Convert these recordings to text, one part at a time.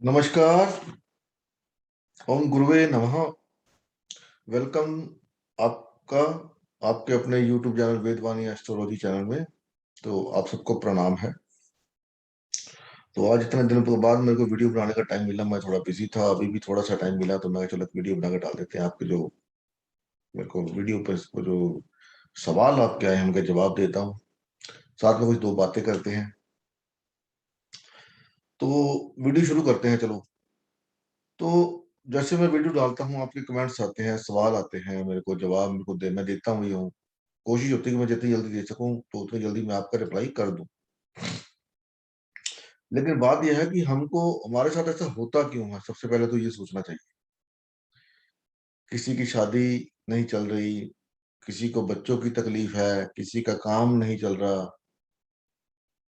नमस्कार। ओम गुरुवे नमः। वेलकम आपका आपके अपने YouTube चैनल वेदवाणी एस्ट्रोलॉजी चैनल में। तो आप सबको प्रणाम है। तो आज इतने दिनों के बाद मेरे को वीडियो बनाने का टाइम मिला। मैं थोड़ा बिजी था, अभी भी थोड़ा सा टाइम मिला तो मैं चलो वीडियो बना के डाल देते हैं। आपके जो मेरे को वीडियो पर वो जो सवाल आपके आए हैं उनके जवाब देता हूँ, साथ में कुछ दो बातें करते हैं। तो वीडियो शुरू करते हैं चलो। तो जैसे मैं वीडियो डालता हूँ आपके कमेंट्स आते हैं, सवाल आते हैं, मेरे को जवाब मेरे को दे मैं देता हूँ ही हूँ। कोशिश होती है कि मैं जितनी जल्दी दे सकूं तो उतनी जल्दी मैं आपका रिप्लाई कर दूं। लेकिन बात यह है कि हमको हमारे साथ ऐसा होता क्यों है, सबसे पहले तो ये सोचना चाहिए। किसी की शादी नहीं चल रही, किसी को बच्चों की तकलीफ है, किसी का काम नहीं चल रहा,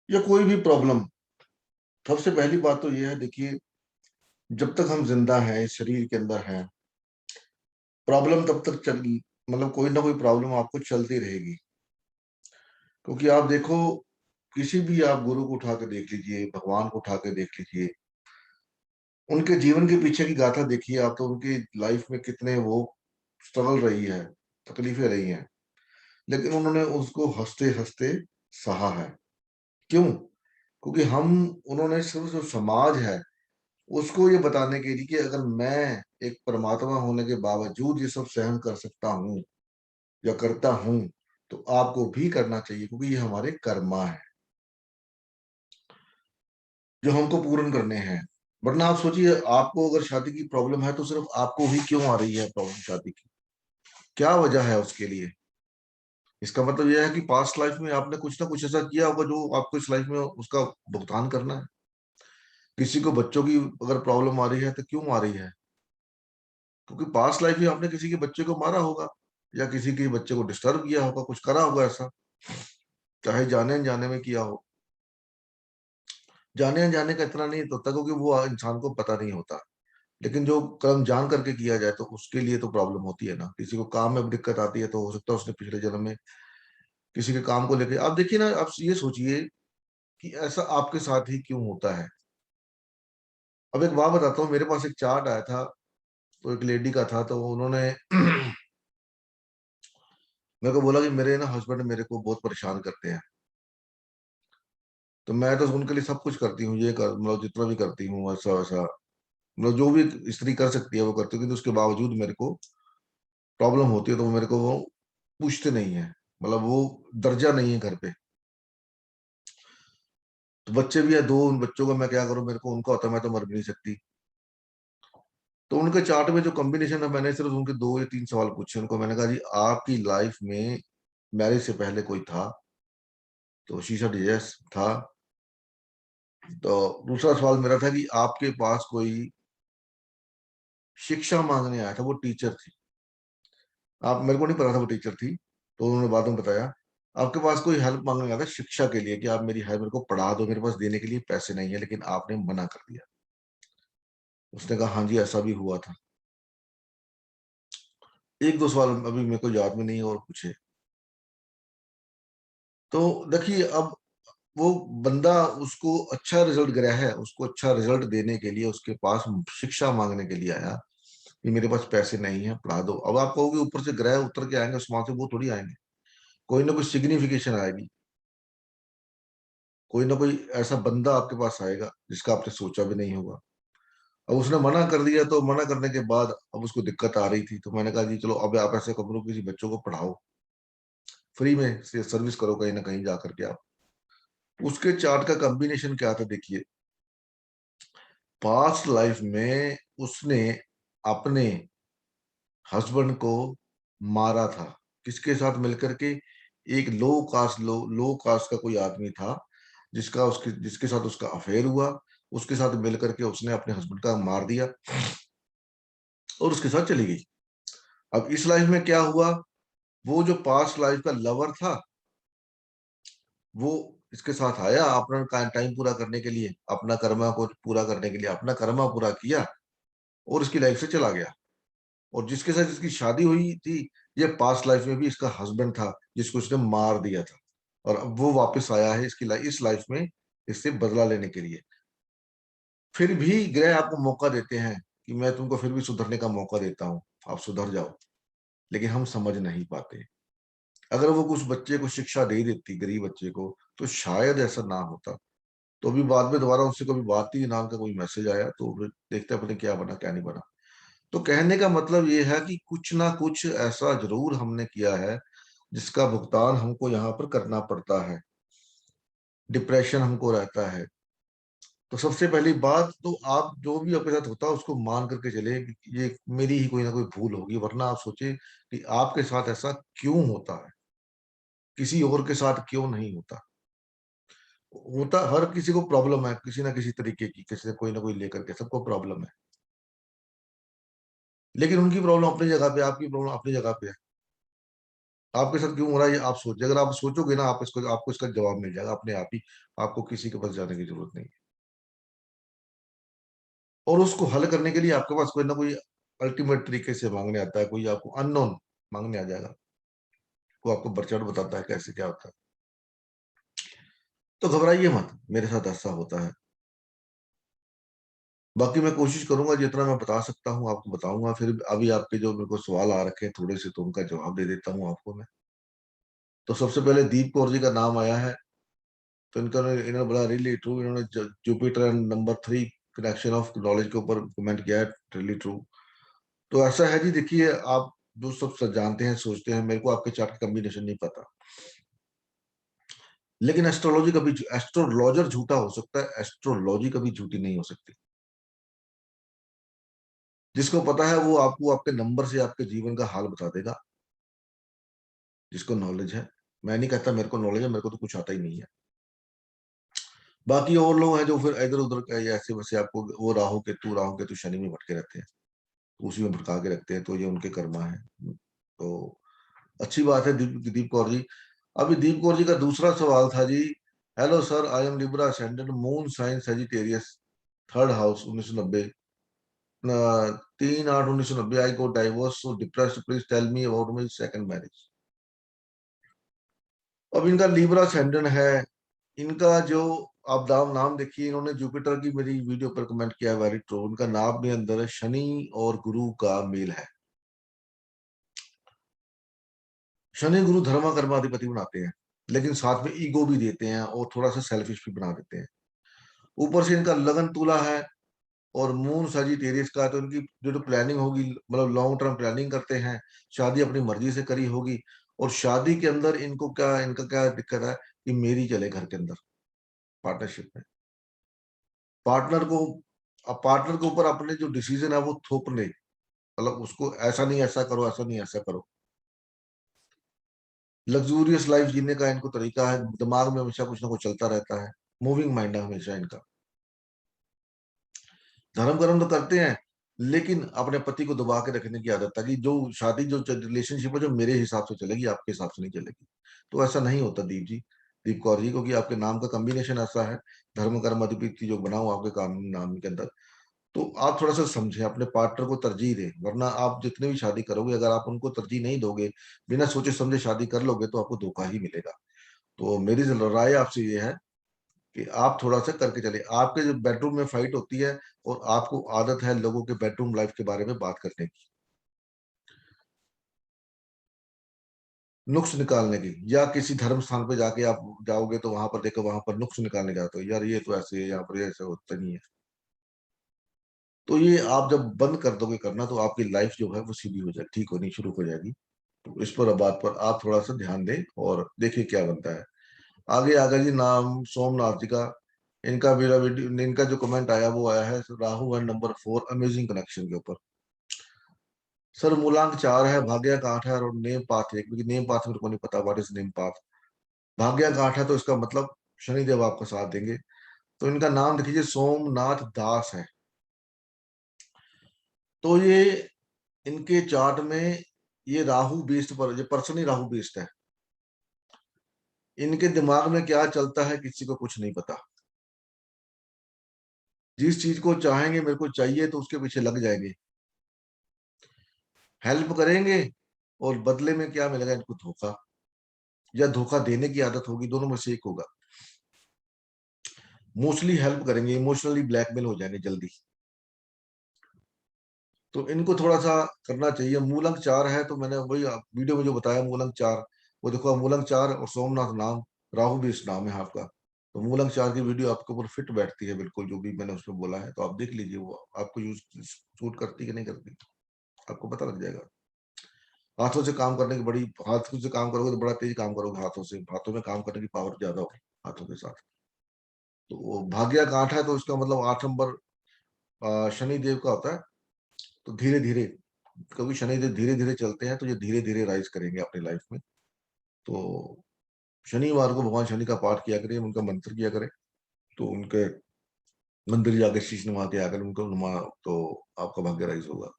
या कोई भी प्रॉब्लम। सबसे पहली बात तो ये है, देखिए, जब तक हम जिंदा हैं, इस शरीर के अंदर हैं, प्रॉब्लम तब तक चल मतलब कोई ना कोई प्रॉब्लम आपको चलती रहेगी। क्योंकि आप देखो, किसी भी आप गुरु को उठा के देख लीजिए, भगवान को उठा के देख लीजिए, उनके जीवन के पीछे की गाथा देखिए आप, तो उनकी लाइफ में कितने वो स्ट्रगल रही है, तकलीफें रही हैं, लेकिन उन्होंने उसको हंसते हंसते सहा है। क्यों? क्योंकि हम उन्होंने सिर्फ जो समाज है उसको ये बताने के लिए कि अगर मैं एक परमात्मा होने के बावजूद ये सब सहन कर सकता हूँ या करता हूँ, तो आपको भी करना चाहिए, क्योंकि ये हमारे कर्मा है जो हमको पूर्ण करने हैं। वरना आप सोचिए, आपको अगर शादी की प्रॉब्लम है तो सिर्फ आपको ही क्यों आ रही है प्रॉब्लम शादी की? क्या वजह है उसके लिए? इसका मतलब यह है कि पास्ट लाइफ में आपने कुछ ना कुछ ऐसा किया होगा जो आपको इस लाइफ में उसका भुगतान करना है। किसी को बच्चों की अगर प्रॉब्लम आ रही है तो क्यों आ रही है? क्योंकि पास्ट लाइफ में आपने किसी के बच्चे को मारा होगा, या किसी के बच्चे को डिस्टर्ब किया होगा, कुछ करा होगा ऐसा, चाहे जाने अनजाने में किया हो। जाने अनजाने का इतना नहीं होता क्योंकि वो इंसान को पता नहीं होता, लेकिन जो कर्म जान करके किया जाए तो उसके लिए तो प्रॉब्लम होती है ना। किसी को काम में दिक्कत आती है तो हो सकता है उसने पिछले जन्म में किसी के काम को लेकर, आप देखिए ना, आप ये सोचिए कि ऐसा आपके साथ ही क्यों होता है। अब एक बात बताता हूँ, मेरे पास एक चार्ट आया था, तो एक लेडी का था, तो उन्होंने मेरे को बोला कि मेरे ना हस्बैंड मेरे को बहुत परेशान करते हैं। तो मैं तो उनके लिए सब कुछ करती हूँ, ये कर मतलब जितना भी करती हूँ ऐसा वैसा, मतलब जो भी स्त्री कर सकती है वो करती हूँ, किंतु उसके बावजूद मेरे को प्रॉब्लम होती है तो मेरे को वो पूछते नहीं है, मतलब वो दर्जा नहीं है घर पे। तो बच्चे भी है दो, उन बच्चों का मैं क्या करूं, मेरे को उनका होता है, मैं तो मर भी नहीं सकती। तो उनके चार्ट में जो कॉम्बिनेशन है, मैंने सिर्फ उनके दो या तीन सवाल पूछे उनको। मैंने कहा जी, आपकी लाइफ में मैरिज से पहले कोई था? तो शी सेड यस था। तो दूसरा सवाल मेरा था कि आपके पास कोई शिक्षा मांगने आया था, वो टीचर थी, आप मेरे को नहीं पता था वो टीचर थी, तो उन्होंने बाद में बताया आपके पास कोई हेल्प मांगने आया था शिक्षा के लिए कि आप मेरी हेल्प, मेरे को पढ़ा दो, मेरे पास देने के लिए पैसे नहीं है, लेकिन आपने मना कर दिया। उसने कहा हाँ जी, ऐसा भी हुआ था। एक दो सवाल अभी मेरे को याद में नहीं है और पूछे। तो देखिए, अब वो बंदा, उसको अच्छा रिजल्ट गया है, उसको अच्छा रिजल्ट देने के लिए उसके पास शिक्षा मांगने के लिए आया कि मेरे पास पैसे नहीं है, पढ़ा दो। अब आप कहोगे ऊपर से ग्रह उतर के आएंगे आसमान से, वो थोड़ी आएंगे, कोई ना कोई सिग्निफिकेशन आएगी, कोई ना कोई ऐसा बंदा आपके पास आएगा जिसका आपने सोचा भी नहीं होगा। अब उसने मना कर दिया, तो मना करने के बाद अब उसको दिक्कत आ रही थी, तो मैंने कहा जी चलो, अब आप ऐसे करो, किसी बच्चों को पढ़ाओ, फ्री में से सर्विस करो कहीं ना कहीं जा करके आप। उसके चार्ट का कॉम्बिनेशन क्या था देखिए, पास्ट लाइफ में उसने अपने हस्बैंड को मारा था। किसके साथ मिलकर के? एक लो कास्ट का कोई आदमी था, जिसके साथ उसका अफेयर हुआ, उसके साथ मिलकर के उसने अपने हस्बैंड का मार दिया और उसके साथ चली गई। अब इस लाइफ में क्या हुआ? वो जो पास्ट लाइफ का लवर था, वो इसके साथ आया अपना टाइम पूरा करने के लिए, अपना कर्मा को पूरा करने के लिए, अपना कर्मा पूरा किया और इसकी लाइफ से चला गया। और जिसके साथ इसकी शादी हुई थी, ये पास्ट लाइफ में भी इसका हस्बैंड था, जिसको इसने मार दिया था। और अब वो वापस आया है इस लाइफ में इससे बदला लेने के लिए। फिर भी ग्रह आपको मौका देते हैं कि मैं तुमको फिर भी सुधरने का मौका देता हूं, आप सुधर जाओ, लेकिन हम समझ नहीं पाते। अगर वो कुछ बच्चे को शिक्षा दे देती, गरीब बच्चे को, तो शायद ऐसा ना होता। तो अभी बाद में दोबारा उससे कभी भारती नाम का कोई मैसेज आया, तो फिर देखते अपने क्या बना क्या नहीं बना। तो कहने का मतलब ये है कि कुछ ना कुछ ऐसा जरूर हमने किया है जिसका भुगतान हमको यहाँ पर करना पड़ता है। डिप्रेशन हमको रहता है। तो सबसे पहली बात तो आप जो भी आपके साथ होता है उसको मान करके चले कि ये मेरी ही कोई ना कोई भूल होगी, वरना आप सोचे कि आपके साथ ऐसा क्यों होता है, किसी और के साथ क्यों नहीं होता। होता हर किसी को प्रॉब्लम है, किसी ना किसी तरीके की, किसी ने कोई ना कोई लेकर के सबको प्रॉब्लम है। लेकिन उनकी प्रॉब्लम अपनी जगह पे, आपकी प्रॉब्लम अपनी जगह पे है। आपके साथ क्यों हो रहा है ये आप सोचिए। अगर आप सोचोगे ना, आपको इसका जवाब मिल जाएगा अपने आप ही। आपको किसी के पास जाने की जरूरत नहीं है। और उसको हल करने के लिए आपके पास कोई ना कोई अल्टीमेट तरीके से मांगने आता है, कोई आपको अननोन मांगने आ जाएगा, वो आपको बरचट बताता है कैसे क्या होता है। तो घबराइए मत, मेरे साथ ऐसा होता है। बाकी मैं कोशिश करूंगा जितना मैं बता सकता हूँ आपको बताऊंगा। फिर अभी आपके जो मेरे को सवाल आ रखे हैं थोड़े से, तो उनका जवाब दे देता हूँ आपको मैं। तो सबसे पहले दीप कौर जी का नाम आया है। तो इन्होंने बोला रियली ट्रू, इन्होंने Jupiter and number 3 connection of knowledge के ऊपर कमेंट किया है, रियली ट्रू। तो ऐसा है जी, देखिए आप जो सब जानते हैं सोचते हैं, मेरे को आपके चार्ट का कम्बिनेशन नहीं पता। लेकिन एस्ट्रोलॉजी कभी, एस्ट्रोलॉजर झूठा हो सकता है, एस्ट्रोलॉजी कभी झूठी नहीं हो सकती। जिसको पता है वो आपको आपके नंबर से आपके जीवन का हाल बता देगा, जिसको नॉलेज है। मैं नहीं कहता मेरे को नॉलेज है, मेरे को तो कुछ आता ही नहीं है। बाकी और लोग हैं जो फिर इधर उधर ऐसे वैसे आपको, वो राहु केतु शनि में भटके रहते हैं, तो उसी में भटका के रखते हैं, तो ये उनके कर्मा है। तो अच्छी बात है दीप कौर जी। अभी दीप कौर जी का दूसरा सवाल था जी। Hello sir, I am Libra ascendant, moon sign Sagittarius, third house, 1990, 3/8/1990। I go divorce, so depressed, please tell me about my second marriage. अब इनका लिब्रा असेंडेंट है। इनका जो आप नाम देखिए, इन्होंने जुपिटर की मेरी वीडियो पर कमेंट किया, वेरी ट्रू। इनका नाम में अंदर शनि और गुरु का मेल है। शनि गुरु धर्म कर्माधिपति बनाते हैं, लेकिन साथ में ईगो भी देते हैं और थोड़ा सा सेल्फिश भी बना देते हैं। ऊपर से इनका लगन तुला है और मून सजिटेरियस का, तो इनकी जो प्लानिंग होगी, मतलब लॉन्ग टर्म प्लानिंग करते हैं, शादी अपनी मर्जी से करी होगी। और शादी के अंदर इनको क्या, इनका क्या दिक्कत है कि मेरी चले घर के अंदर, पार्टनरशिप में। पार्टनर को, अब पार्टनर के ऊपर अपने जो डिसीजन है वो थोप ले, मतलब उसको ऐसा नहीं ऐसा करो, ऐसा नहीं ऐसा करो। लग्जूरियस लाइफ जीने का इनको तरीका है, दिमाग में हमेशा कुछ ना कुछ चलता रहता है, मूविंग माइंड है हमेशा इनका। धर्म कर्म तो करते हैं, लेकिन अपने पति को दबा के रखने की आदत है कि जो शादी, जो रिलेशनशिप है, जो मेरे हिसाब से चलेगी, आपके हिसाब से नहीं चलेगी। तो ऐसा नहीं होता दीप जी, दीप कौर जी, क्योंकि आपके नाम का कॉम्बिनेशन ऐसा है, धर्म कर्म अधिपति जो बना हुआ आपके काम नाम के अंदर। तो आप थोड़ा सा समझें, अपने पार्टनर को तरजीह दें, वरना आप जितने भी शादी करोगे, अगर आप उनको तरजीह नहीं दोगे, बिना सोचे समझे शादी कर लोगे, तो आपको धोखा ही मिलेगा। तो मेरी राय आपसे ये है कि आप थोड़ा सा करके चले। आपके जो बेडरूम में फाइट होती है, और आपको आदत है लोगों के बेडरूम लाइफ के बारे में बात करने की, नुक्स निकालने की, या किसी धर्म स्थान पे जाके आप जाओगे तो वहां पर देखो, वहां पर नुक्स निकालने जाते हो, यार ये तो ऐसे है, यहाँ पर ये ऐसा होता नहीं है। तो ये आप जब बंद कर दोगे करना, तो आपकी लाइफ जो है वो सीधी हो जाए, ठीक होनी शुरू हो जाएगी। तो इस पर बात पर आप थोड़ा सा ध्यान दें और देखिए क्या बनता है। आगे आगे जी, नाम सोमनाथ जी का। इनका मेरा वीडियो, इनका जो कमेंट आया वो आया है Rahu and number 4 amazing connection के ऊपर। सर मूलांक 4 है, भाग्य का 8 है, और नेम पाथ है, क्योंकि नेम पाथ मेरे को नहीं पता व्हाट इज नेम पाथ। भाग्य का 8 है तो इसका मतलब शनिदेव आपका साथ देंगे। तो इनका नाम देखिए, सोमनाथ दास है। तो ये इनके चार्ट में ये राहु बेस्ड पर, ये पर्सन ही राहु बेस्ड है। इनके दिमाग में क्या चलता है किसी को कुछ नहीं पता। जिस चीज को चाहेंगे, मेरे को चाहिए, तो उसके पीछे लग जाएंगे, हेल्प करेंगे, और बदले में क्या मिलेगा इनको, धोखा, या धोखा देने की आदत होगी, दोनों में से एक होगा। मोस्टली हेल्प करेंगे, इमोशनली ब्लैकमेल हो जाएंगे जल्दी। तो इनको थोड़ा सा करना चाहिए। मूलंक 4 है, तो मैंने वही वीडियो में जो बताया मूलंक 4, वो देखो मूलंक 4 और सोमनाथ नाम, राहु भी इस नाम है आपका। तो मूलंक 4 की वीडियो आपके ऊपर फिट बैठती है बिल्कुल, जो भी मैंने उसमें बोला है, तो आप देख लीजिए वो आपको यूज सूट करती कि नहीं करती, आपको पता लग जाएगा। हाथों से काम करने की बड़ी, हाथों से काम करोगे तो बड़ा तेज काम करोगे, हाथों से, हाथों में काम करने की पावर ज्यादा होगी हाथों के साथ। तो वो भाग्य का 8 है, तो इसका मतलब 8 नंबर शनि देव का होता है। तो धीरे धीरे, क्योंकि शनि देव धीरे धीरे चलते हैं, तो ये धीरे धीरे राइज करेंगे अपनी लाइफ में। तो शनिवार को भगवान शनि का पाठ किया करें, उनका मंत्र किया करें, तो उनके मंदिर जाकर शीश नवा के आकर उनको नुमा, तो आपका भाग्य राइज होगा।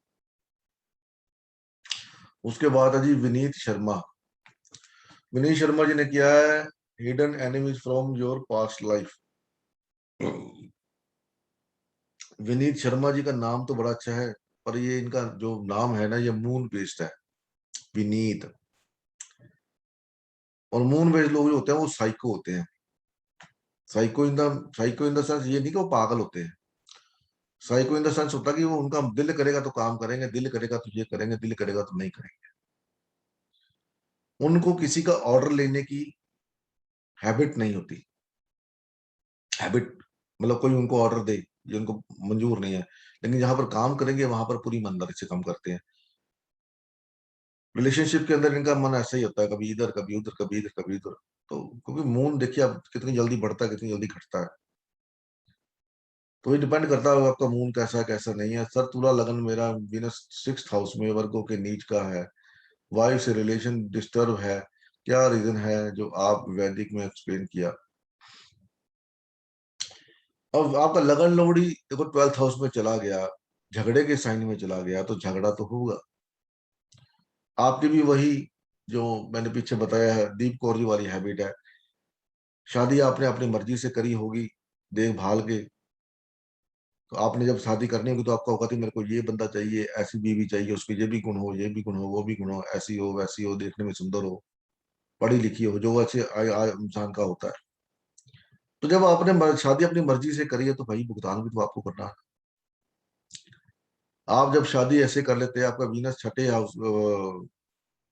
उसके बाद है जी विनीत शर्मा। विनीत शर्मा जी ने किया है hidden enemies from your past life. Vineet Sharma ji का नाम तो बड़ा अच्छा है, पर ये इनका जो नाम है ना, ये मून बेस्ड है, विनीत। और मून बेस्ड लोग जो होते हैं वो साइको होते हैं। साइको इन द सेंस ये नहीं कि वो पागल होते हैं। साइको इन द सेंस होता है कि वो, उनका दिल करेगा तो काम करेंगे, दिल करेगा तो ये करेंगे, दिल करेगा तो नहीं करेंगे। उनको किसी का ऑर्डर लेने की हैबिट नहीं होती। हैबिट मतलब कोई उनको ऑर्डर दे, ये उनको मंजूर नहीं है। लेकिन जहां पर काम करेंगे वहां पर पूरी ईमानदारी से काम करते हैं। रिलेशनशिप के अंदर इनका मन ऐसा ही होता है, कभी इधर कभी उधर, कभी इधर कभी उधर। तो क्योंकि मून देखिए आप कितनी जल्दी बढ़ता है, कितनी जल्दी घटता है। तो ये डिपेंड करता है आपका मून कैसा है कैसा नहीं है। सर तुला लगन मेरा वीनस 6th हाउस में वर्गों के नीच का है, वाइफ से रिलेशन डिस्टर्ब है, क्या रीजन है जो आप वैदिक में एक्सप्लेन किया। अब आपका लगन लोहड़ी देखो 12th हाउस में चला गया, झगड़े के साइन में चला गया, तो झगड़ा तो होगा। आपकी भी वही जो मैंने पीछे बताया है, दीप कौर जी वाली हैबिट है। शादी आपने अपनी मर्जी से करी होगी, देखभाल के। तो आपने जब शादी करनी होगी तो आपका होगा कि मेरे को ये बंदा चाहिए, ऐसी बीवी चाहिए, उसके ये भी गुण हो, ये भी गुण हो, वो भी गुण हो, ऐसी हो वैसी हो, देखने में सुंदर हो, पढ़ी लिखी हो, जो अच्छे इंसान का होता है। तो जब आपने शादी अपनी मर्जी से करी है, तो भाई भुगतान भी तो आपको करना है। आप जब शादी ऐसे कर लेते हैं, आपका वीनस 6ठे हाउस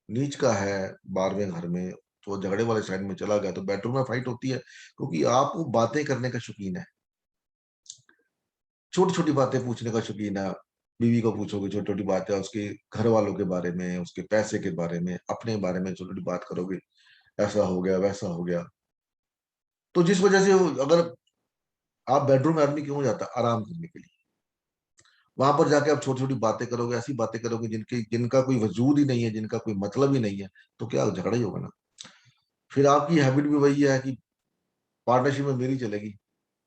नीच का है 12वें घर में, तो झगड़े वाले साइड में चला गया, तो बेडरूम में फाइट होती है, क्योंकि आप वो बातें करने का शौकीन है, छोटी छोटी बातें पूछने का शौकीन है। बीवी को पूछोगे छोटी छोटी बातें, उसके घर वालों के बारे में, उसके पैसे के बारे में, अपने बारे में छोटी छोटी बात करोगे, ऐसा हो गया वैसा हो गया। तो जिस वजह से अगर आप बेडरूम में, आदमी क्यों जाता है? आराम करने के लिए। वहां पर जाके आप छोटी छोटी बातें करोगे, ऐसी बातें करोगे जिनका कोई वजूद ही नहीं है, जिनका कोई मतलब ही नहीं है, तो क्या झगड़ा ही होगा ना। फिर आपकी हैबिट भी वही है कि पार्टनरशिप में मेरी चलेगी,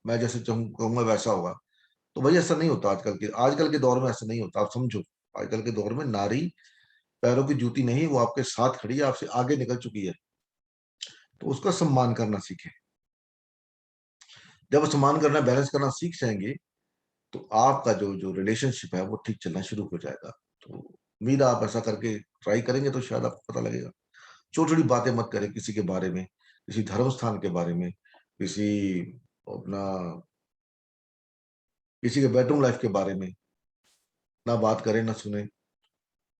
मैं जैसे कहूंगा वैसा होगा। तो भाई ऐसा नहीं होता आजकल के दौर में ऐसा नहीं होता, आप समझो। आजकल के दौर में नारी पैरों की जूती नहीं, वो आपके साथ खड़ी है, आपसे आगे निकल चुकी है। तो उसका सम्मान करना सीखे। जब वो सम्मान करना, बैलेंस करना सीख जाएंगे, तो आपका जो जो रिलेशनशिप है वो ठीक चलना शुरू हो जाएगा। तो उम्मीद है आप ऐसा करके ट्राई करेंगे, तो शायद आपको पता लगेगा। छोटी छोटी बातें मत करें किसी के बारे में, किसी धर्म स्थान के बारे में, किसी अपना, किसी के बेडरूम लाइफ के बारे में ना बात करें ना सुने।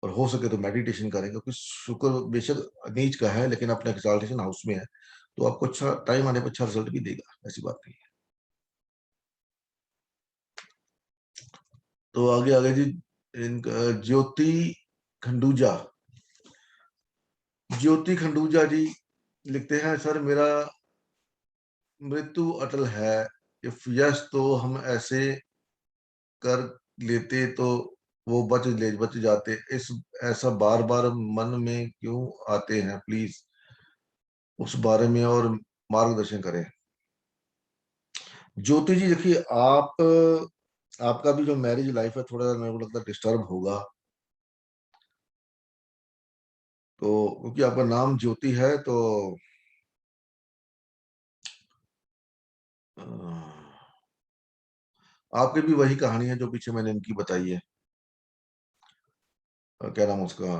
और हो सके तो मेडिटेशन करें, क्योंकि शुक्र बेशक नीच का है, लेकिन अपने एक्साल्टेशन हाउस में है, तो आपको अच्छा टाइम आने पर अच्छा रिजल्ट भी देगा, ऐसी बात नहीं है। तो आगे आगे जी, इनका ज्योति खंडूजा। ज्योति खंडूजा जी लिखते हैं, सर मेरा मृत्यु अटल है, इफ यस तो हम ऐसे कर लेते तो वो बच जाते, इस ऐसा बार बार मन में क्यों आते हैं, प्लीज उस बारे में और मार्गदर्शन करें। ज्योति जी देखिए, आप, आपका भी जो मैरिज लाइफ है थोड़ा मेरे को लगता है डिस्टर्ब होगा। तो क्योंकि आपका नाम ज्योति है, तो अ, आपकी भी वही कहानी है जो पीछे मैंने इनकी बताई है। क्या नाम है उसका,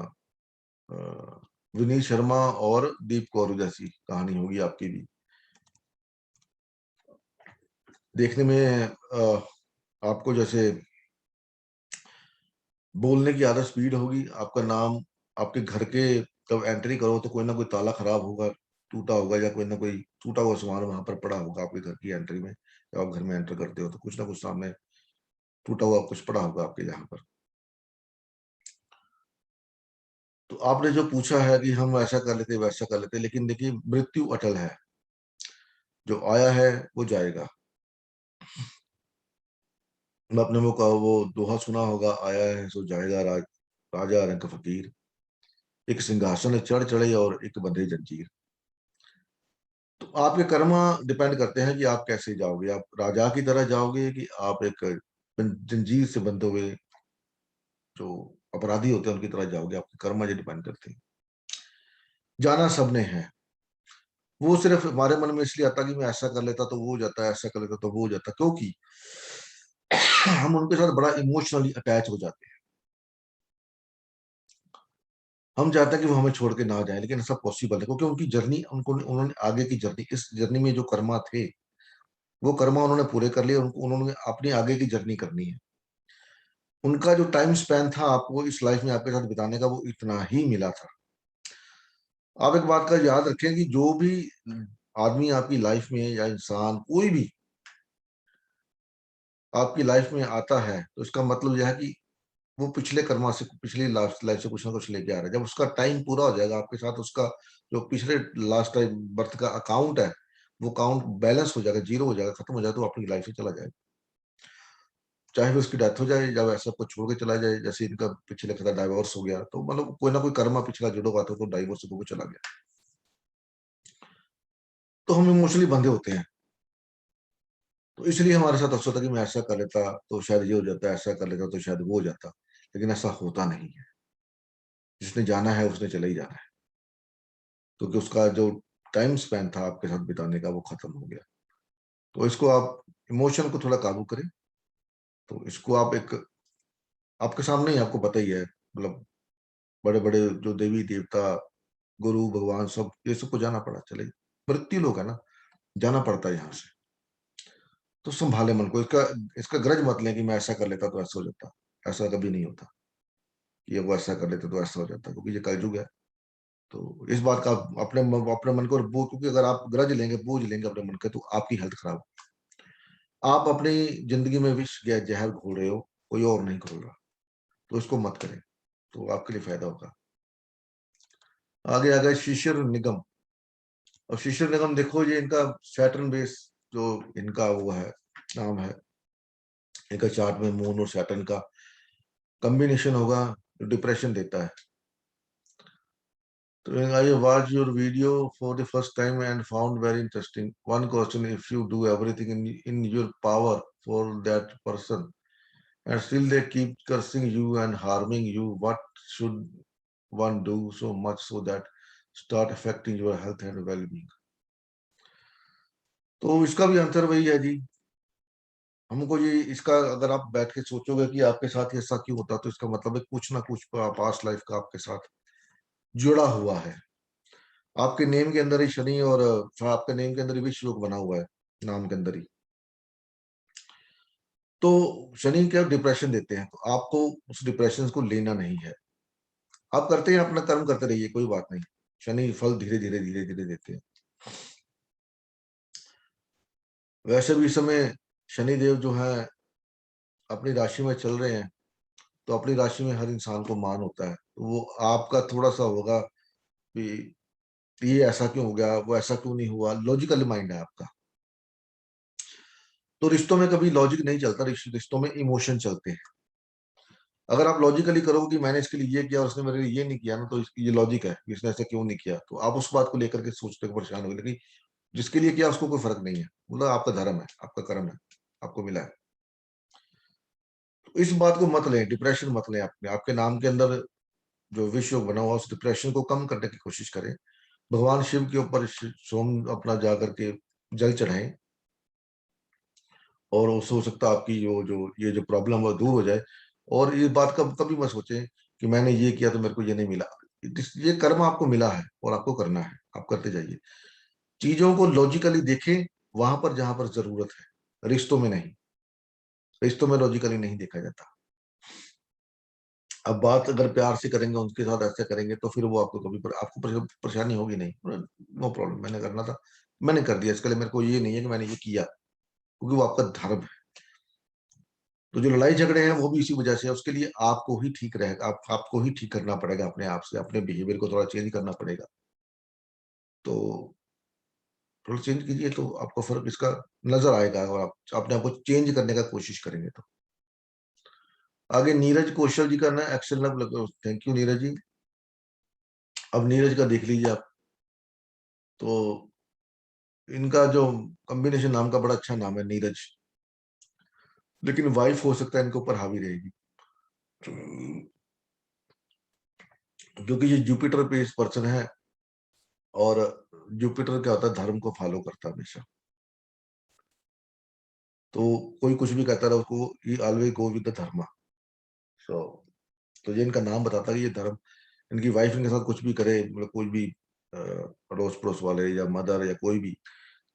अ, विनीत शर्मा और दीप कौर जैसी कहानी होगी आपकी भी। देखने में आपको जैसे बोलने की आदत स्पीड होगी, आपका नाम आपके घर के जब एंट्री करो तो कोई ना कोई ताला खराब होगा, टूटा होगा, या कोई ना कोई टूटा हुआ सामान वहां पर पड़ा होगा आपके घर की एंट्री में। जब आप घर में एंटर करते हो तो कुछ ना कुछ सामने टूटा हुआ कुछ पड़ा होगा आपके यहाँ पर। तो आपने जो पूछा है कि हम ऐसा कर लेते वैसा कर लेते, लेकिन देखिए मृत्यु अटल है, जो आया है वो जाएगा। आपने वो कहा, वो दोहा सुना होगा, आया है सो जाएगा, राजा रंग फकीर, एक सिंहासन चढ़ चढ़े और एक बंधे जंजीर। तो आपके कर्म डिपेंड करते हैं कि आप कैसे जाओगे, आप राजा की तरह जाओगे कि आप एक जंजीर से बंधे हुए जो अपराधी होते हैं उनकी तरह जाओगे। आपके कर्म ये डिपेंड करते हैं। जाना सबने है, वो सिर्फ हमारे मन में इसलिए आता कि मैं ऐसा कर लेता तो वो हो जाता, ऐसा कर लेता तो वो हो जाता, क्योंकि हम उनके साथ बड़ा इमोशनली अटैच हो जाते हैं। हम चाहते हैं कि वो हमें छोड़ के ना जाए, लेकिन ऐसा पॉसिबल है क्योंकि उनकी जर्नी, उनको उन्होंने आगे की जर्नी, इस जर्नी में जो कर्मा थे वो कर्मा उन्होंने पूरे कर लिए, उन्होंने अपनी आगे की जर्नी करनी है। उनका जो टाइम स्पैन था आपको इस लाइफ में आपके साथ बिताने का, वो इतना ही मिला था। आप एक बात का याद रखें कि जो भी आदमी आपकी लाइफ में या इंसान कोई भी आपकी लाइफ में आता है, तो इसका मतलब यह है कि वो पिछले कर्मा से, पिछली लास्ट लाइफ से कुछ ना कुछ लेके आ रहा है। जब उसका टाइम पूरा हो जाएगा आपके साथ, उसका जो पिछले लास्ट टाइम बर्थ का अकाउंट है, वो अकाउंट बैलेंस हो जाएगा, जीरो हो जाएगा, खत्म हो जाएगा, तो अपनी लाइफ से चला जाएगा। चाहे फिर उसकी डेथ हो जाए, जब ऐसा कुछ छोड़ के चला जाए, जैसे इनका पिछले का डाइवोर्स हो गया, तो मतलब कोई ना कोई कर्मा पिछला जुड़ा हुआ था तो डाइवोर्स होकर चला गया। तो हम इमोशनली बंधे होते हैं, तो इसलिए हमारे साथ अक्सर होता है कि मैं ऐसा कर लेता तो शायद ये हो जाता, ऐसा कर लेता तो शायद वो हो जाता, लेकिन ऐसा होता नहीं है। जिसने जाना है उसने चले ही जाना है, क्योंकि उसका जो टाइम स्पैन था आपके साथ बिताने का वो खत्म हो गया। तो इसको आप इमोशन को थोड़ा काबू करें। तो इसको आप एक, आपके सामने ही आपको पता ही है, मतलब बड़े बड़े जो देवी देवता, गुरु भगवान, सब ये सबको जाना पड़ा, चले मृत्यु लोग है ना, जाना पड़ता है यहाँ से। तो संभाले मन को, इसका इसका ग्रज मत लें कि मैं ऐसा कर लेता तो ऐसा हो जाता। ऐसा कभी नहीं होता कि वो ऐसा कर लेते तो ऐसा हो जाता, क्योंकि ये कलयुग है। तो इस बात का अपने मन को बोझ, क्योंकि अगर आप ग्रज लेंगे, बोझ लेंगे अपने मन के, तो आपकी हेल्थ खराब। आप अपनी जिंदगी में विष या जहर घोल रहे हो, कोई और नहीं घोल रहा। तो इसको मत करें, तो आपके लिए फायदा होगा। आगे आ गए शिशिर निगम। और शिशिर निगम देखो, ये इनका सैटर्न बेस जो इनका वो है, नाम है, इनका चार्ट में मून और सैटर्न का कॉम्बिनेशन होगा, जो डिप्रेशन देता है। तो I watched your video for the first time and found very interesting. One question: if you do everything in your power for that person and still they keep cursing you and harming you, what should one do so much so that start affecting your health and well-being? तो इसका भी answer वही है जी। हमको ये, इसका अगर आप बैठ के सोचोगे कि आपके साथ ऐसा क्यों होता, तो इसका मतलब है कुछ ना कुछ पास्ट लाइफ का आपके साथ जुड़ा हुआ है। आपके नेम के अंदर ही शनि, और आपके नेम के अंदर ही विश्व योग बना हुआ है, नाम के अंदर ही। तो शनि क्या डिप्रेशन देते हैं, तो आपको उस डिप्रेशन को लेना नहीं है। आप करते हैं, अपना कर्म करते रहिए, कोई बात नहीं। शनि फल धीरे धीरे धीरे धीरे देते हैं। वैसे भी इस समय शनि देव जो है अपनी राशि में चल रहे हैं, तो अपनी राशि में हर इंसान को मान होता है, तो वो आपका थोड़ा सा होगा कि ये ऐसा क्यों हो गया, वो ऐसा क्यों नहीं हुआ, लॉजिकल माइंड है आपका। तो रिश्तों में कभी लॉजिक नहीं चलता, रिश्तों में इमोशन चलते हैं। अगर आप लॉजिकली करोगे कि मैंने इसके लिए ये किया और उसने मेरे लिए ये नहीं किया ना, तो ये लॉजिक है कि इसने ऐसा क्यों नहीं किया, तो आप उस बात को लेकर के सोचते हो, परेशान हो गए। लेकिन जिसके लिए किया उसको कोई फर्क नहीं है, मतलब आपका धर्म है, आपका कर्म है, आपको मिला है। तो इस बात को मत लें, डिप्रेशन मत लें अपने, आपके नाम के अंदर जो विश्व योग बना हुआ, उस डिप्रेशन को कम करने की कोशिश करें। भगवान शिव के ऊपर सोम अपना जा करके जल चढ़ाएं, और उससे हो सकता है आपकी जो ये जो प्रॉब्लम है वो दूर हो जाए। और ये बात कभी मत सोचें कि मैंने ये किया तो मेरे को ये नहीं मिला। ये कर्म आपको मिला है और आपको करना है, आप करते जाइए। चीजों को लॉजिकली देखें, वहां पर जहां पर जरूरत है। रिश्तों में नहीं, रिश्तों में लॉजिकली नहीं देखा जाता। अब बात अगर प्यार से करेंगे, उनके साथ ऐसे करेंगे, तो फिर वो आपको कभी आपको परेशानी होगी नहीं, नो प्रॉब्लम, मैंने करना था मैंने कर दिया, इसके लिए मेरे को ये नहीं है कि मैंने ये किया, क्योंकि वो आपका धर्म है। तो जो लड़ाई झगड़े हैं वो भी इसी वजह से है, उसके लिए आपको ही ठीक रहेगा, आपको ही ठीक करना पड़ेगा, अपने आप से अपने बिहेवियर को थोड़ा चेंज करना पड़ेगा। तो थोड़ा चेंज कीजिए तो आपको फर्क इसका नजर आएगा, और आप अपने आप को चेंज करने का कोशिश करेंगे तो। आगे नीरज कौशल जी का ना action love, thank you Neeraj ji. अब नीरज का देख लीजिए आप, तो इनका जो कॉम्बिनेशन नाम का बड़ा अच्छा नाम है नीरज, लेकिन वाइफ हो सकता है इनके ऊपर हावी रहेगी, क्योंकि ये जुपिटर पे इस पर्सन है, और जुपिटर क्या होता है, धर्म को फॉलो करता है हमेशा। तो कोई कुछ भी कहता रहा उसको, ये ऑलवेज गो विद द धर्म। सो तो ये इनका नाम बताता है कि ये धर्म, इनकी वाइफ इनके साथ कुछ भी करे, मतलब कोई भी अड़ोस पड़ोस वाले या मदर या कोई भी,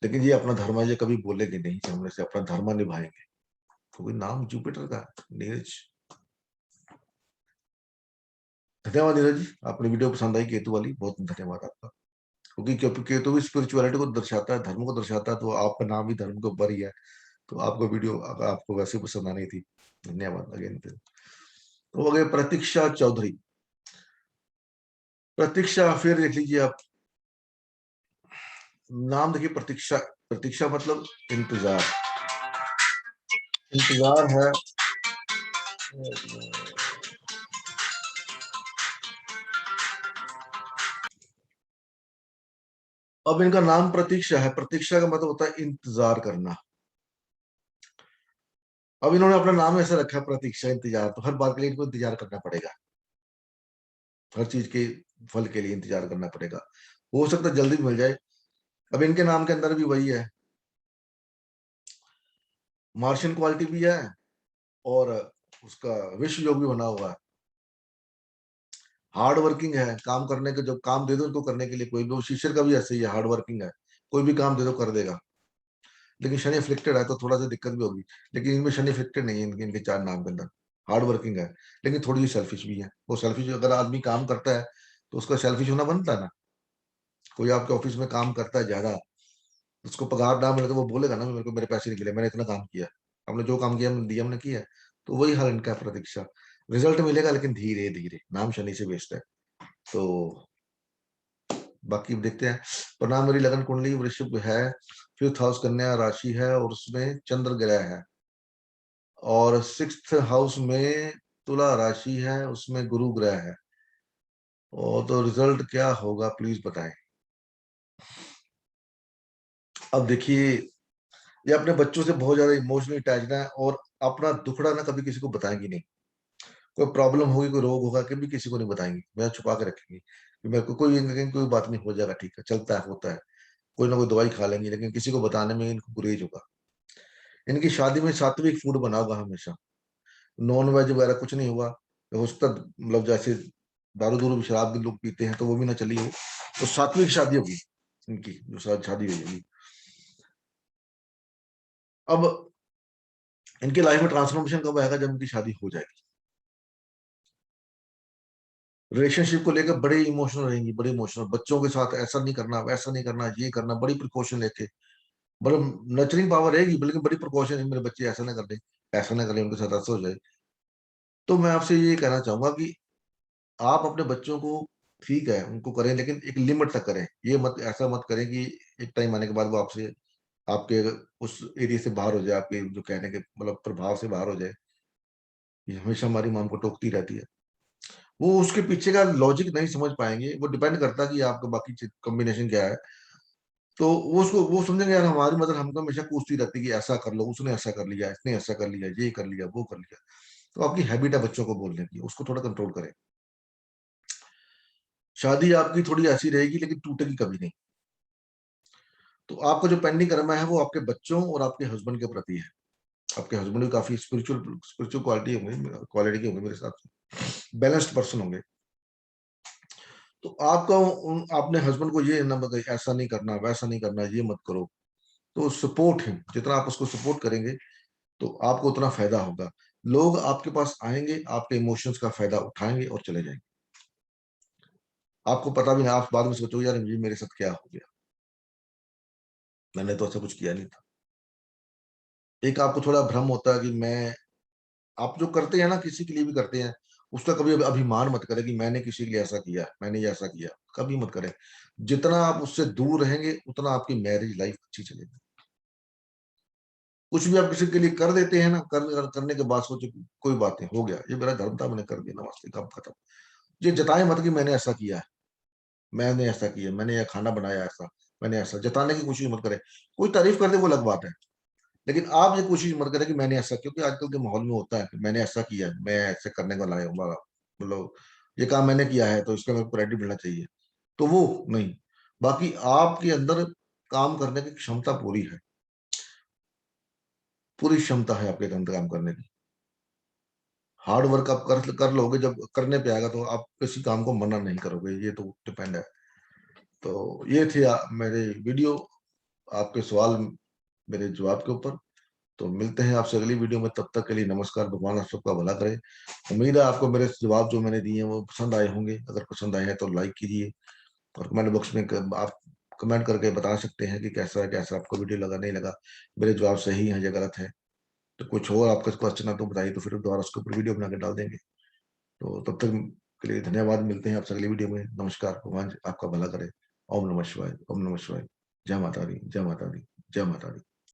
लेकिन ये अपना धर्म है, ये कभी बोलेंगे नहीं, सामने से अपना धर्म निभाएंगे। तो नाम जुपिटर का नीरज। धन्यवाद नीरज जी, आपने वीडियो पसंद आई केतु वाली, बहुत धन्यवाद आपका। क्योंकि केतु भी स्पिरिचुअलिटी को दर्शाता है, धर्म को दर्शाता है, तो आपका नाम भी धर्म के ऊपर ही है, तो आपको वीडियो आपको वैसे पसंद आनी थी। धन्यवाद अगेन। तो हो गए प्रतीक्षा चौधरी। प्रतीक्षा, फिर देख लीजिए आप, नाम देखिए प्रतीक्षा, प्रतीक्षा मतलब इंतजार, इंतजार है। अब इनका नाम प्रतीक्षा है, प्रतीक्षा का मतलब होता है इंतजार करना। अब इन्होंने अपना नाम ऐसा रखा है प्रतीक्षा, इंतजार, तो हर बार के लिए इनको इंतजार करना पड़ेगा, हर चीज के फल के लिए इंतजार करना पड़ेगा। हो सकता है जल्दी भी मिल जाए। अब इनके नाम के अंदर भी वही है, मार्शियन क्वालिटी भी है, और उसका विश्व योग भी बना हुआ है। हार्ड वर्किंग है, काम करने के, जब काम दे दो इनको करने के लिए, कोई भी, शिष्य का भी ऐसे ही है, हार्ड वर्किंग है, कोई भी काम दे दो कर देगा। लेकिन शनि अफ्लिक्टेड है, तो थोड़ा सा दिक्कत भी होगी, लेकिन इनमें शनि अफ्लिक्टेड नहीं है, इनके चार नाम के अंदर। हार्ड वर्किंग है, लेकिन थोड़ी सी सेल्फिश भी है। वो सेल्फिश, अगर आदमी काम करता है तो उसका सेल्फिश होना बनता है ना। कोई आपके ऑफिस में काम करता है ज्यादा, उसको पगार ना मिले तो वो बोलेगा ना, मेरे को मेरे पैसे नहीं मिले, मैंने इतना काम किया, हमने जो काम किया हमने दिया, हमने किया। तो वही हाल इनका है, प्रतीक्षा, रिजल्ट मिलेगा लेकिन धीरे धीरे, नाम शनि से बेस्ड है। तो बाकी देखते हैं। प्रणाम, मेरी लगन कुंडली वृश्चिक है, फिफ्थ हाउस कन्या राशि है, और उसमें चंद्र ग्रह है, और सिक्स्थ हाउस में तुला राशि है, उसमें गुरु ग्रह है। और तो रिजल्ट क्या होगा प्लीज बताएं। अब देखिए, ये अपने बच्चों से बहुत ज्यादा इमोशनली अटैच्ड है, और अपना दुखड़ा ना कभी किसी को बताएंगी नहीं। कोई प्रॉब्लम होगी, कोई रोग होगा, कभी किसी को नहीं बताएंगी, मैं छुपा के रखेंगी कि मेरे को कोई कहीं कोई बात नहीं, हो जाएगा, ठीक है, चलता है, होता है, कोई ना कोई दवाई खा लेंगी, लेकिन किसी को बताने में इनको गुरेज होगा। इनकी शादी में सात्विक फूड बना होगा हमेशा, नॉन वेज वगैरह कुछ नहीं हुआ। हो सकता, मतलब जैसे दारू दूरू भी, शराब भी लोग पीते हैं, तो वो भी ना चली हो, तो सात्विक शादी होगी इनकी, जो शादी हुई होगी। अब इनकी लाइफ में ट्रांसफॉर्मेशन कब आएगा, जब इनकी शादी हो जाएगी। रिलेशनशिप को लेकर बड़े इमोशनल रहेंगी, बड़े इमोशनल, बच्चों के साथ ऐसा नहीं करना, वैसा नहीं करना, ये करना, बड़ी प्रिकॉशन लेके, बड़ा नर्चरिंग पावर रहेगी, बल्कि बड़ी प्रिकॉशन है, मेरे बच्चे ऐसा ना कर दे, ऐसा ना करें, उनके साथ ऐसा हो जाए। तो मैं आपसे ये कहना चाहूंगा कि आप अपने बच्चों को, ठीक है उनको करें, लेकिन एक लिमिट तक करें, ये मत, ऐसा मत करें कि एक टाइम आने के बाद वो आपसे, आपके उस एरिया से बाहर हो जाए, आपके जो कहने के मतलब प्रभाव से बाहर हो जाए। ये हमेशा हमारी माम को टोकती रहती है, वो उसके पीछे का लॉजिक नहीं समझ पाएंगे, वो डिपेंड करता है कि आपका बाकी कॉम्बिनेशन क्या है। तो वो उसको वो समझेंगे, यार हमारी मदर हमको हमेशा पूछती रहती है कि ऐसा कर लो, उसने ऐसा कर लिया, इसने ऐसा कर लिया, ये कर लिया, वो कर लिया। तो आपकी हैबिट है बच्चों को बोलने की, उसको थोड़ा कंट्रोल करें। शादी आपकी थोड़ी ऐसी रहेगी, लेकिन टूटेगी कभी नहीं। तो आपका जो पेंडिंग कर्मा है वो आपके बच्चों और आपके हस्बैंड के प्रति है। आपके हस्बैंड भी काफी स्पिरिचुअल स्पिरिचुअल क्वालिटी के होंगे मेरे हिसाब से, बैलेंस्ड पर्सन होंगे। तो आपका अपने हस्बैंड को ये ना बताइए, ऐसा नहीं करना, वैसा नहीं करना, ये मत करो। तो सपोर्ट हिम, जितना आप उसको सपोर्ट करेंगे तो आपको उतना फायदा होगा। लोग आपके पास आएंगे, आपके इमोशंस का फायदा उठाएंगे और चले जाएंगे। आपको पता भी नहीं, आप बाद में सोचोगे यार ये मेरे साथ क्या हो गया, मैंने तो ऐसा कुछ किया नहीं था। एक आपको थोड़ा भ्रम होता है कि मैं, आप जो करते हैं ना, किसी के लिए भी करते हैं, उसका कभी अभिमान मत करें कि मैंने किसी के लिए ऐसा किया, मैंने ये ऐसा किया, कभी मत करें। जितना आप उससे दूर रहेंगे उतना आपकी मैरिज लाइफ अच्छी चलेगी। कुछ भी आप किसी के लिए कर देते हैं ना, करने के बाद सोचे कोई बात नहीं, हो गया, ये मेरा धर्म था, मैंने कर दिया, नमस्ते, काम खत्म। ये जताए मत कि मैंने ऐसा किया है, मैंने ऐसा किया, मैंने यह खाना बनाया ऐसा, मैंने ऐसा, जताने की कोशिश मत करें। कोई तारीफ कर दे वो अलग बात है, लेकिन आप ये कोशिश मत करें कि मैंने ऐसा, क्योंकि आजकल के माहौल में होता है कि मैंने ऐसा किया है, मैं ऐसे करने को लाया हूँ, मतलब ये काम मैंने किया है तो इसका मेरे को क्रेडिट मिलना चाहिए, तो वो नहीं। बाकी आपके अंदर काम करने की क्षमता पूरी है, पूरी क्षमता है आपके अंदर काम करने की। हार्ड वर्क आप कर लोगे, जब करने पे आएगा तो आप किसी काम को मना नहीं करोगे, ये तो डिपेंड है। तो ये थे मेरे वीडियो, आपके सवाल, मेरे जवाब के ऊपर। तो मिलते हैं आपसे अगली वीडियो में, तब तक के लिए नमस्कार, भगवान आप सबका भला करे। उम्मीद है आपको मेरे जवाब जो मैंने दिए हैं वो पसंद आए होंगे। अगर पसंद आए हैं तो लाइक कीजिए, और कमेंट बॉक्स में आप कमेंट करके बता सकते हैं कि कैसा है, कैसा आपको वीडियो लगा, नहीं लगा, मेरे जवाब सही है या गलत है। तो कुछ और आपका क्वेश्चन है तो बताइए, तो फिर दोबारा उसके ऊपर वीडियो बना के डाल देंगे। तो तब तक के लिए धन्यवाद, मिलते हैं आपसे अगली वीडियो में। नमस्कार, भगवान आपका भला करे। ओम नमः शिवाय, ओम नमः शिवाय। जय माता दी, जय माता दी, जय माता दी।